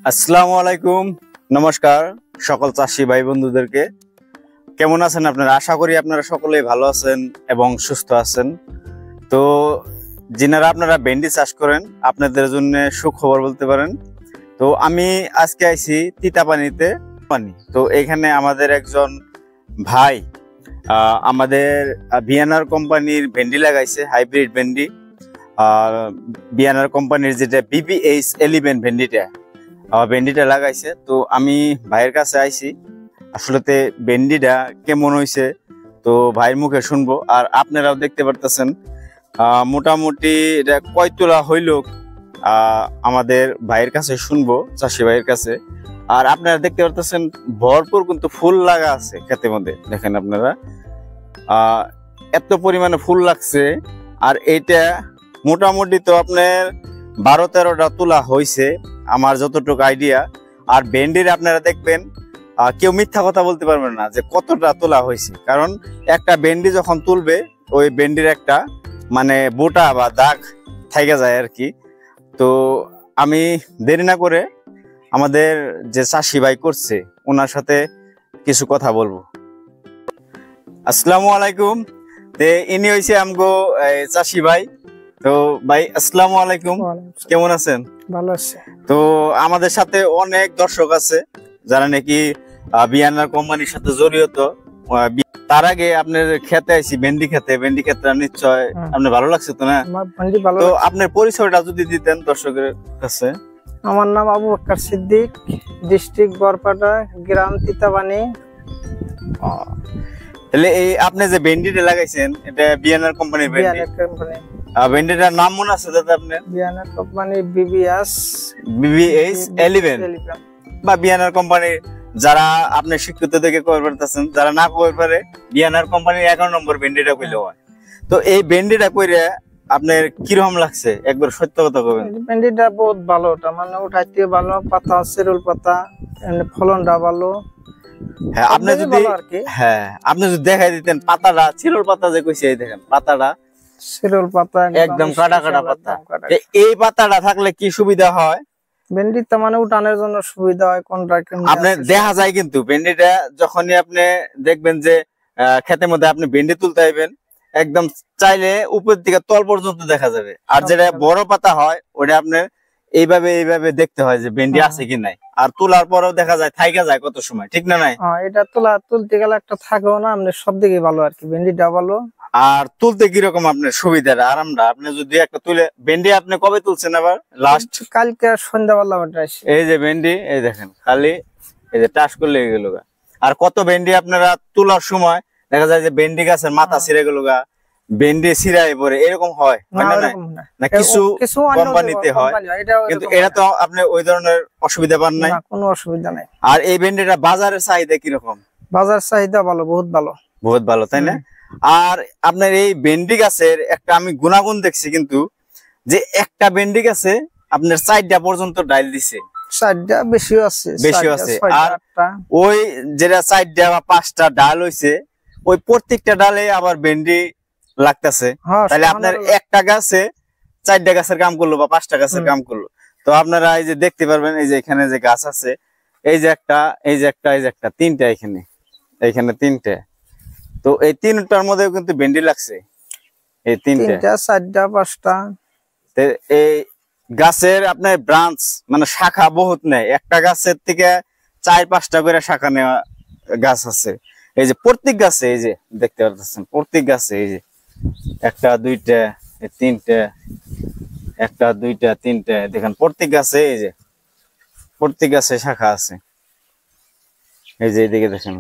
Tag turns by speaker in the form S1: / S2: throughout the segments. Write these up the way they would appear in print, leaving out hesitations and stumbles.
S1: আসসালামু আলাইকুম, নমস্কার সকল চাষি ভাই বন্ধুদেরকে। কেমন আছেন আপনারা? আশা করি আপনারা সকলেই ভালো আছেন এবং সুস্থ আছেন। তো যিনারা আপনারা ভেন্ডি চাষ করেন আপনাদের জন্য সুখবর বলতে পারেন। তো আমি আজকে আইছি তিতাপানিতে পানি। তো এখানে আমাদের একজন ভাই আমাদের বিয়ানার কোম্পানির ভেন্ডি লাগাইছে, হাইব্রিড ভেন্ডি। বিয়ানার কোম্পানির যেটা BBH11 ভেন্ডিটা লাগাইছে। তো আমি ভাইয়ের কাছে আইছি, আসলে ভেন্ডিটা কেমন হয়েছে তো ভাইয়ের মুখে শুনবো। আর আপনারাও দেখতে পারতেছেন মোটামুটি এটা কয় তোলা হইল আমাদের ভাইয়ের কাছে শুনবো, চাষি ভাইয়ের কাছে। আর আপনারা দেখতে পারতেছেন ভরপুর কিন্তু ফুল লাগা আছে ক্ষেতের মধ্যে। দেখেন আপনারা এত পরিমাণে ফুল লাগছে। আর এইটা মোটামুটি তো আপনার 12-13টা তোলা হয়েছে আমার যতটুকু আইডিয়া। আর ভেন্ডির আপনারা দেখবেন কেউ মিথ্যা কথা বলতে পারবেন না যে কতটা তোলা হয়েছে, কারণ একটা ভেন্ডি যখন তুলবে ওই ভেন্ডির একটা মানে বোটা বা দাগ থেকে যায় আর কি। তো আমি দেরি না করে আমাদের যে চাষি ভাই করছে ওনার সাথে কিছু কথা বলবো। আসসালামু আলাইকুম। ইনি হয়েছে আমগো চাষি ভাই। তো ভাই আসসালামু আলাইকুম, কেমন আছেন?
S2: ভালো আছে।
S1: তো আমাদের সাথে অনেক দর্শক আছে যারা নাকি বিয়ানার কোম্পানির সাথে জড়িত। তার আগে আপনার খেতে আইছি ভেন্ডি খেতে নিশ্চয় আপনার ভালো লাগছে তো না? তো আপনার পরিচয়টা যদি দিতেন দর্শকের কাছে।
S2: আমার নাম আবু বকর সিদ্দিক, ডিস্ট্রিক্ট বরপাটা, গ্রাম তিতাবানি।
S1: তাহলে এই আপনি যে ভেন্ডিটা লাগাইছেন এটা বিয়ানার কোম্পানির ভেন্ডি? ভেন্ডিটার নাম মনে আছে দাদা আপনার?
S2: বিয়ানার কোম্পানি BBH11
S1: বা বিয়ানার কোম্পানি যারা আপনি শিক্ষিত থেকে কই পারতেছেন, যারা না কই পারে বিয়ানার কোম্পানির 11 নম্বর ভেন্ডিটা কইলে হয়। তো এই ভেন্ডিটা কইরে আপনার কিরকম লাগছে একবার সত্য কথা কবেন?
S2: ভেন্ডিটা বহুত ভালো, ওটা মানে উঠাইতে ভালো, পাতা সিরুল পাতা, ফলনটা ভালো।
S1: হ্যাঁ, আপনি যদি দেখাই দিতেন পাতাটা, চিরল পাতা যে কইছে, এই দেখেন পাতাটা
S2: সিরুল পাতা,
S1: একদম কাটা পাতা। এই পাতাটা থাকলে কি সুবিধা হয়?
S2: ভেন্ডিটা মানে উঠানোর জন্য সুবিধা হয়। কোনটা
S1: আপনি দেখা যায় কিন্তু ভেন্ডিটা যখনই আপনি দেখবেন যে ক্ষেতের মধ্যে আপনি ভেন্ডি তুলতে আইবেন, একদম চাইলে উপর থেকে তল পর্যন্ত দেখা যাবে। আর যেটা বড় পাতা হয় ওটা আপনার এইভাবে দেখতে হয় যে ভেন্ডি আছে কি নাই। আর তোলার পরেও দেখা যায় থাইকা যায় কত সময়, ঠিক না? নাই,
S2: এটা তুলতে গেলে একটা থাকেও না, আপনি সব দিকে ভালো আর কি। ভেন্ডিটা ভালো।
S1: আর তুলতে কিরকম আপনার সুবিধাটা আরামটা? আপনি যদি একটা তুলে ভেন্ডি আপনি কবে তুলছেন আবার লাস্ট?
S2: কালকে সন্ধ্যাবেলা।
S1: এই যে ভেন্ডি, এই দেখেন খালি এই যে টাস করলে গেল গা। আর কত ভেন্ডি আপনারা তোলার সময় দেখা যায় যে ভেন্ডি গাছের মাথা ছিঁড়ে গেল গা, ভেন্ডি ছিঁড়াই পড়ে, এরকম হয় না? কিছু কোম্পানিতে হয়, কিন্তু এটা তো আপনি ওই ধরনের অসুবিধা পান নাই?
S2: কোনো অসুবিধা নাই।
S1: আর এই ভেন্ডিটা বাজারের চাহিদা কিরকম?
S2: বাজার চাহিদা ভালো, বহুত ভালো,
S1: তাই না? আর আপনার এই ভেন্ডি গাছের একটা আমি গুণাগুণ দেখছি কিন্তু, যে একটা ভেন্ডি গাছে আপনার 4টা পর্যন্ত ডাল দিছে।
S2: 4টা বেশিও আছে।
S1: আর ওই যেটা 4টা বা 5টা ডাল হইছে, ওই প্রত্যেকটা ডালে আবার ভেন্ডি লাগতেছে। তাহলে আপনার একটা গাছে 4টা গাছের কাম করলো বা 5টা গাছের কাম করলো। তো আপনারা এই যে দেখতে পারবেন, এই যে এখানে যে গাছ আছে, এই যে একটা, এই যে একটা 3টা, এখানে 3টা। তো এই 3টার মধ্যেও কিন্তু ভেন্ডি লাগছে, এই 3টা
S2: 4টা 5টা।
S1: এই গাছের আপনার ব্রাঞ্চ মানে শাখা বহুত নেই, একটা গাছের থেকে 4-5টা করে শাখা নেওয়া গাছ আছে। এই যে প্রত্যেক গাছে, এই যে দেখতে পাচ্ছেন প্রত্যেক গাছে এই যে 1, 2, 3, 1, 2, 3 দেখেন প্রত্যেক গাছে, এই যে প্রত্যেক গাছে শাখা আছে। এই যে এইদিকে দেখেন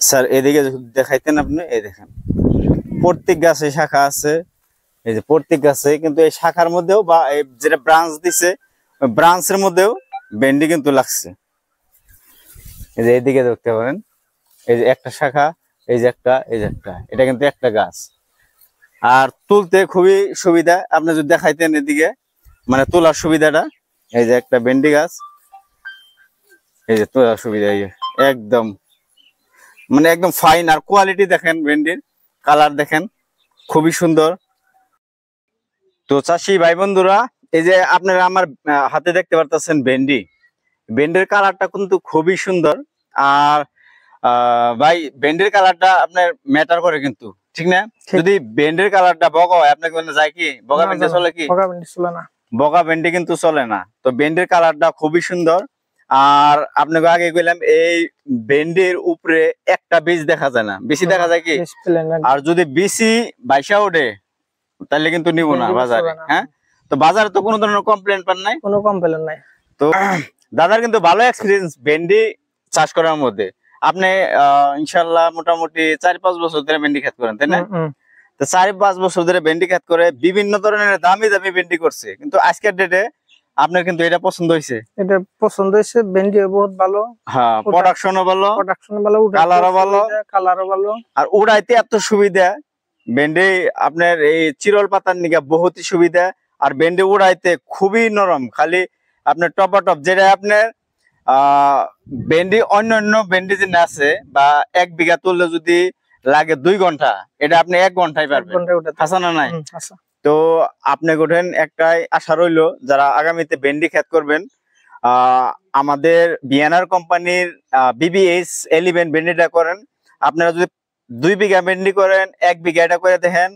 S1: স্যার, এদিকে দেখাইতেন আপনি, এই দেখেন প্রত্যেক গাছে শাখা আছে। এই যে প্রত্যেক গাছে কিন্তু এই শাখার মধ্যেও বা যেটা ব্রাঞ্চ দিছে ওই ব্রাঞ্চের মধ্যেও ভেন্ডি কিন্তু লাগছে। এই যে এইদিকে দেখতে পারেন, এই যে একটা শাখা, এই যে একটা, এটা কিন্তু একটা গাছ। আর তুলতে খুবই সুবিধা। আপনি যদি দেখাইতেন এদিকে মানে তোলার সুবিধাটা, এই যে একটা ভেন্ডি গাছ, এই যে তোলার সুবিধা, এই একদম মানে একদম ফাইন। আর কোয়ালিটি দেখেন, ভেন্ডির কালার দেখেন খুবই সুন্দর। তো চাষি ভাই বন্ধুরা, এই যে আপনারা আমার হাতে দেখতে পারতেছেন ভেন্ডি, ভেন্ডির কালারটা কিন্তু খুবই সুন্দর। আর ভাই ভেন্ডির কালারটা আপনার ম্যাটার করে কিন্তু, ঠিক না?
S2: ঠিক।
S1: যদি ভেন্ডির কালারটা বগা হয় আপনাকে বলে যায় কি বগা ভেন্ডি চলে কি?
S2: বগা ভেন্ডি চলে না।
S1: বগা ভেন্ডি কিন্তু চলে না। তো ভেন্ডির কালারটা খুবই সুন্দর। আর আপনাকে আগে কইলাম এই ভেন্ডির উপরে একটা বীজ দেখা যায় না, বেশি দেখা যায় কি?
S2: বেশ প্লেন একদম।
S1: আর যদি বেশি বাইসা ওঠে তাহলে কিন্তু নিব না
S2: ভেন্ডি
S1: বাজারে।
S2: চলে না।
S1: হ্যাঁ, তো বাজারে তো কোনো ধরনের কমপ্লেন পান নাই?
S2: কোনো কমপ্লেন নাই।
S1: তো দাদার কিন্তু ভালো এক্সপিরিয়েন্স ভেন্ডি চাষ করার মধ্যে। আপনি ইনশাল্লাহ মোটামুটি 4-5 বছর ধরে ভেন্ডি ক্ষেত করেন, তাই না? তো 4-5 বছর ধরে ভেন্ডি ক্ষেত করে বিভিন্ন ধরনের দামি দামি ভেন্ডি করছে, কিন্তু আজকের ডেটে আপনার কিন্তু এটা পছন্দ হয়েছে?
S2: এটা পছন্দ হয়েছে, ভেন্ডি বহুত ভালো।
S1: হ্যাঁ, প্রোডাকশনও ভালো, কালারও ভালো,
S2: কালারও ভালো।
S1: আর উড়াইতে এত সুবিধা। ভেন্ডি আপনার এই চিরল পাতার নিকে বহুতই সুবিধা। আর ভেন্ডি উড়াইতে খুবই নরম, খালি আপনার টপাটপ যেটা আপনার ভেন্ডি অন্যান্য ভেন্ডি যে আছে বা 1 বিঘা তুললে যদি লাগে 2 ঘন্টা, এটা আপনি 1 ঘন্টায় পারবেন। হাসা না নাই? তো আপনি ওঠেন, একটাই আশা রইলো যারা আগামীতে ভেন্ডি ক্ষেত করবেন, আমাদের বিএনআর কোম্পানির BBH11 ভেন্ডিটা করেন। আপনারা যদি 2 বিঘা ভেন্ডি করেন, 1 বিঘা এটা করে দেখেন,